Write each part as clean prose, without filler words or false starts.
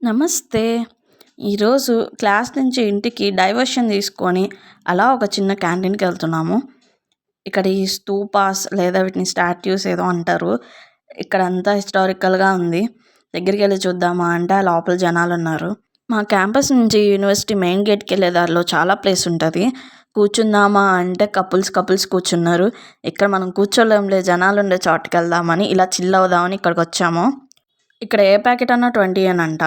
నమస్తే. ఈరోజు క్లాస్ నుంచి ఇంటికి డైవర్షన్ తీసుకొని అలా ఒక చిన్న క్యాంటీన్‌కి వెళ్తున్నాము. ఇక్కడ ఈ స్తూపాస్ లేదా వీటిని స్టాట్యూస్ ఏదో అంటారు. ఇక్కడంతా హిస్టారికల్‌గా ఉంది. దగ్గరికెళ్ళి చూద్దామా అంటే ఆ లోపల జనాలున్నారు. మా క్యాంపస్ నుంచి యూనివర్సిటీ మెయిన్ గేట్‌కెళ్ళే దారిలో చాలా ప్లేస్ ఉంటది. కూర్చుందామా అంటే కపుల్స్ కూర్చున్నారు. ఇక్కడ మనం కూర్చోలేంలే జనాలుండే చోటుకెళ్దామని ఇలా చిల్ అవుదామని ఇక్కడికొచ్చాము. ఇక్కడ ఏ ప్యాకెట్ అన్నా 20 అంట.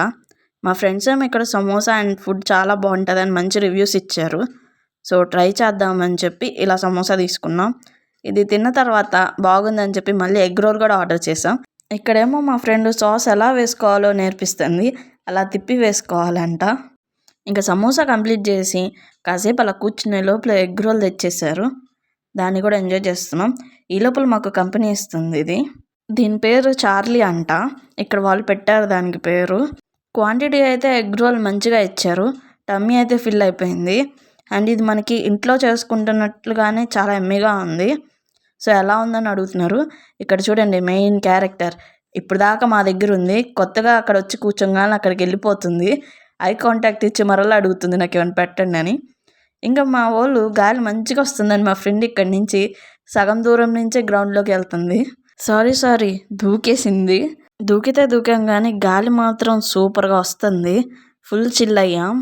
మా ఫ్రెండ్స్ ఏమో ఇక్కడ సమోసా అండ్ ఫుడ్ చాలా బాగుంటుందని మంచి రివ్యూస్ ఇచ్చారు. సో ట్రై చేద్దామని చెప్పి ఇలా సమోసా తీసుకున్నాం. ఇది తిన్న తర్వాత బాగుందని చెప్పి మళ్ళీ ఎగ్ రోల్ కూడా ఆర్డర్ చేసాం. ఇక్కడేమో మా ఫ్రెండ్ సాస్ ఎలా వేసుకోవాలో నేర్పిస్తుంది. అలా తిప్పి వేసుకోవాలంట. ఇంకా సమోసా కంప్లీట్ చేసి కాసేపు అలా కూర్చునే లోపల ఎగ్ రోల్ తెచ్చేసారు. దాన్ని కూడా ఎంజాయ్ చేస్తున్నాం. ఈ లోపల మాకు కంపెనీ ఇస్తుంది ఇది. దీని పేరు చార్లీ అంట. ఇక్కడ వాళ్ళు పెట్టారు దానికి పేరు. క్వాంటిటీ అయితే ఎగ్ రోల్ మంచిగా ఇచ్చారు. టమ్మీ అయితే ఫిల్ అయిపోయింది. అండ్ ఇది మనకి ఇంట్లో చేసుకుంటున్నట్లుగానే చాలా ఎమ్మీగా ఉంది. సో ఎలా ఉందని అడుగుతున్నారు. ఇక్కడ చూడండి మెయిన్ క్యారెక్టర్ ఇప్పుడు దాకా మా దగ్గర ఉంది. కొత్తగా అక్కడ వచ్చి కూర్చోగానే అక్కడికి వెళ్ళిపోతుంది. ఐ కాంటాక్ట్ ఇచ్చి మరలా అడుగుతుంది నాకు ఏమైనా పెట్టండి అని. ఇంకా మా వాళ్ళు గాలి మంచిగా వస్తుందని మా ఫ్రెండ్ ఇక్కడి నుంచి సగం దూరం నుంచే గ్రౌండ్లోకి వెళ్తుంది. సారీ దూకేసింది. దూకాం కానీ గాలి మాత్రం సూపర్గా వస్తుంది. ఫుల్ చిల్ అయ్యాం.